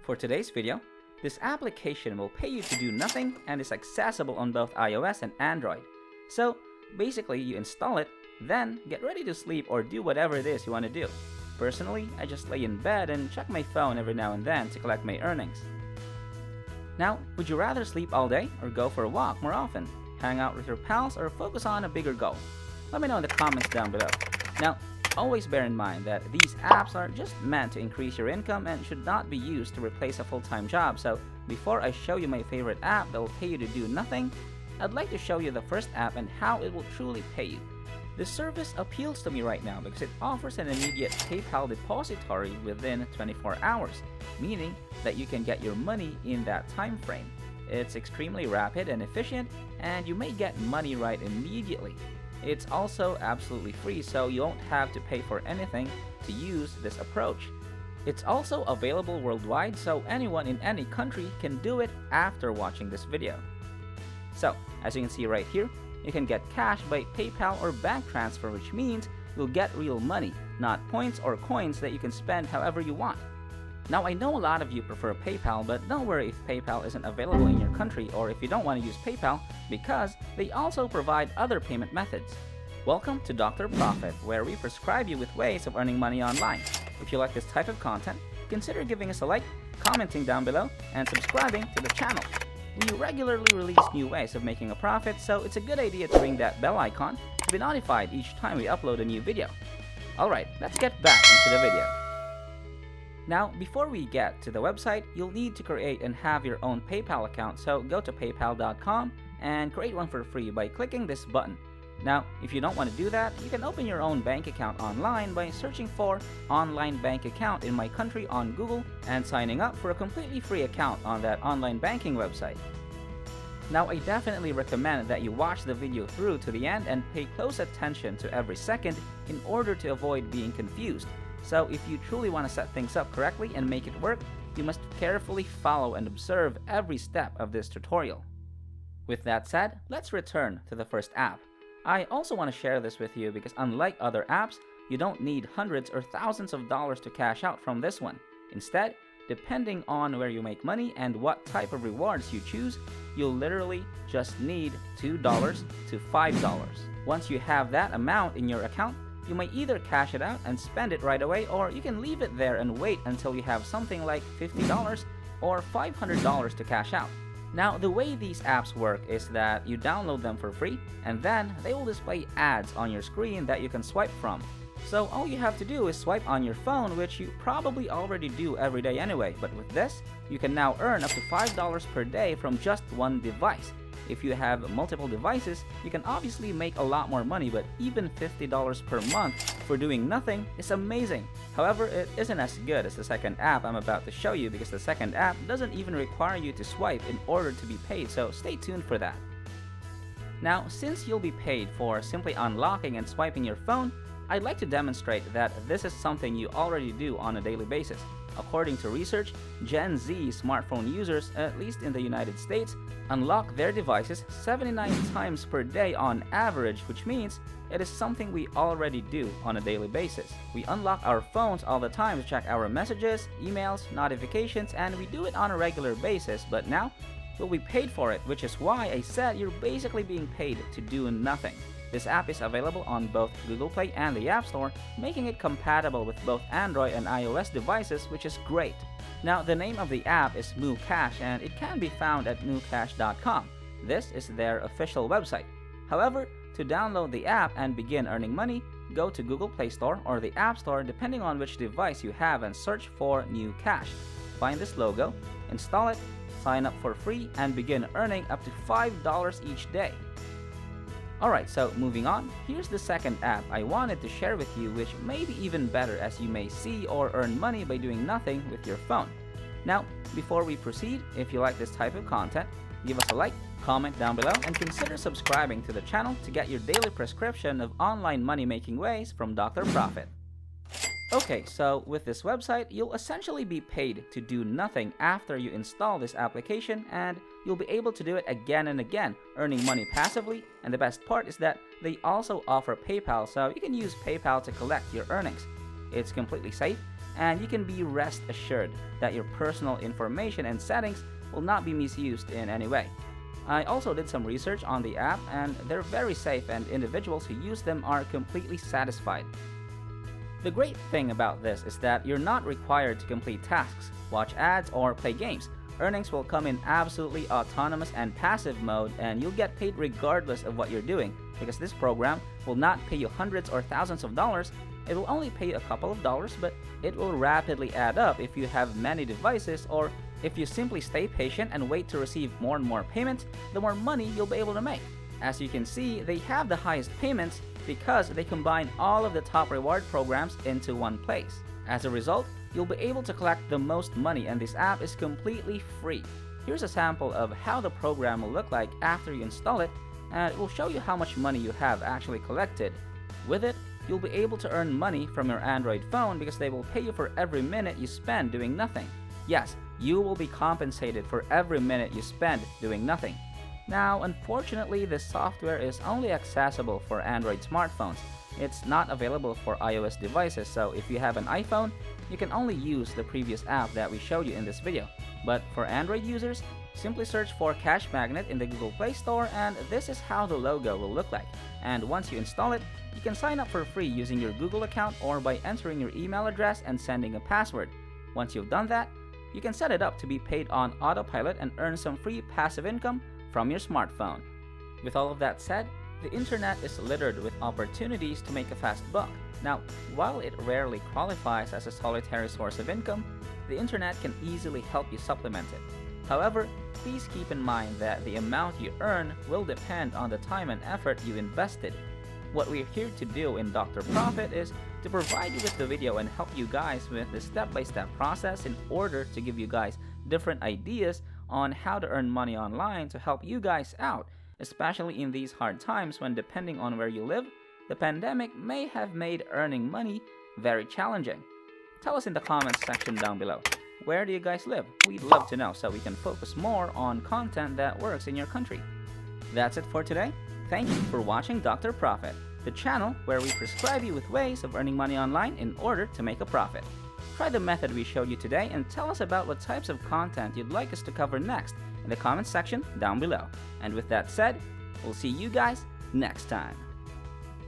For today's video, this application will pay you to do nothing and is accessible on both iOS and Android. So basically you install it, then get ready to sleep or do whatever it is you want to do. Personally, I just lay in bed and check my phone every now and then to collect my earnings. Now, would you rather sleep all day or go for a walk more often? Hang out with your pals or focus on a bigger goal? Let me know in the comments down below. Now, always bear in mind that these apps are just meant to increase your income and should not be used to replace a full-time job. So before I show you my favorite app that will pay you to do nothing, I'd like to show you the first app and how it will truly pay you. This service appeals to me right now because it offers an immediate PayPal depository within 24 hours, meaning that you can get your money in that time frame. It's extremely rapid and efficient, and you may get money right immediately. It's also absolutely free, so you won't have to pay for anything to use this approach. It's also available worldwide, so anyone in any country can do it after watching this video. So, as you can see right here, you can get cash by PayPal or bank transfer, which means you'll get real money, not points or coins that you can spend however you want. Now, I know a lot of you prefer PayPal, but don't worry if PayPal isn't available in your country or if you don't want to use PayPal, because they also provide other payment methods. Welcome to Dr. Profit, where we prescribe you with ways of earning money online. If you like this type of content, consider giving us a like, commenting down below, and subscribing to the channel. We regularly release new ways of making a profit, so it's a good idea to ring that bell icon to be notified each time we upload a new video. Alright, let's get back into the video. Now, before we get to the website, you'll need to create and have your own PayPal account, so go to paypal.com and create one for free by clicking this button. Now, if you don't want to do that, you can open your own bank account online by searching for online bank account in my country on Google and signing up for a completely free account on that online banking website. Now, I definitely recommend that you watch the video through to the end and pay close attention to every second in order to avoid being confused. So if you truly want to set things up correctly and make it work, you must carefully follow and observe every step of this tutorial. With that said, let's return to the first app. I also want to share this with you because unlike other apps, you don't need hundreds or thousands of dollars to cash out from this one. Instead, depending on where you make money and what type of rewards you choose, you'll literally just need $2 to $5. Once you have that amount in your account, you may either cash it out and spend it right away, or you can leave it there and wait until you have something like $50 or $500 to cash out. Now, the way these apps work is that you download them for free, and then they will display ads on your screen that you can swipe from. So all you have to do is swipe on your phone, which you probably already do every day anyway, but with this, you can now earn up to $5 per day from just one device. If you have multiple devices, you can obviously make a lot more money, but even $50 per month for doing nothing is amazing. However, it isn't as good as the second app I'm about to show you because the second app doesn't even require you to swipe in order to be paid, so stay tuned for that. Now, since you'll be paid for simply unlocking and swiping your phone, I'd like to demonstrate that this is something you already do on a daily basis. According to research, Gen Z smartphone users, at least in the United States, unlock their devices 79 times per day on average, which means it is something we already do on a daily basis. We unlock our phones all the time to check our messages, emails, notifications, and we do it on a regular basis, but now we'll be paid for it, which is why I said you're basically being paid to do nothing. This app is available on both Google Play and the App Store, making it compatible with both Android and iOS devices, which is great. Now, the name of the app is MooCash, and it can be found at moocash.com. This is their official website. However, to download the app and begin earning money, go to Google Play Store or the App Store depending on which device you have and search for MooCash. Find this logo, install it, sign up for free, and begin earning up to $5 each day. Alright, so moving on, here's the second app I wanted to share with you, which may be even better as you may see or earn money by doing nothing with your phone. Now, before we proceed, if you like this type of content, give us a like, comment down below, and consider subscribing to the channel to get your daily prescription of online money-making ways from Dr. Profit. Okay, so with this website, you'll essentially be paid to do nothing after you install this application, and you'll be able to do it again and again, earning money passively, and the best part is that they also offer PayPal, so you can use PayPal to collect your earnings. It's completely safe, and you can be rest assured that your personal information and settings will not be misused in any way. I also did some research on the app, and they're very safe, and individuals who use them are completely satisfied. The great thing about this is that you're not required to complete tasks, watch ads, or play games. Earnings will come in absolutely autonomous and passive mode, and you'll get paid regardless of what you're doing, because this program will not pay you hundreds or thousands of dollars. It will only pay you a couple of dollars, but it will rapidly add up if you have many devices, or if you simply stay patient and wait to receive more and more payments. The more money you'll be able to make. As you can see, they have the highest payments because they combine all of the top reward programs into one place. As a result, you'll be able to collect the most money, and this app is completely free. Here's a sample of how the program will look like after you install it, and it will show you how much money you have actually collected. With it, you'll be able to earn money from your Android phone because they will pay you for every minute you spend doing nothing. Yes, you will be compensated for every minute you spend doing nothing. Now, unfortunately, this software is only accessible for Android smartphones. It's not available for iOS devices, so if you have an iPhone, you can only use the previous app that we showed you in this video. But for Android users, simply search for Cash Magnet in the Google Play Store, and this is how the logo will look like. And once you install it, you can sign up for free using your Google account or by entering your email address and sending a password. Once you've done that, you can set it up to be paid on autopilot and earn some free passive income from your smartphone. With all of that said, the internet is littered with opportunities to make a fast buck. Now, while it rarely qualifies as a solitary source of income, the internet can easily help you supplement it. However, please keep in mind that the amount you earn will depend on the time and effort you invested. What we're here to do in Dr. Profit is to provide you with the video and help you guys with the step-by-step process in order to give you guys different ideas on how to earn money online to help you guys out, especially in these hard times when, depending on where you live, the pandemic may have made earning money very challenging. Tell us in the comments section down below, where do you guys live? We'd love to know so we can focus more on content that works in your country. That's it for today. Thank you for watching Dr. Profit, the channel where we prescribe you with ways of earning money online in order to make a profit. Try the method we showed you today and tell us about what types of content you'd like us to cover next in the comments section down below. And with that said, we'll see you guys next time.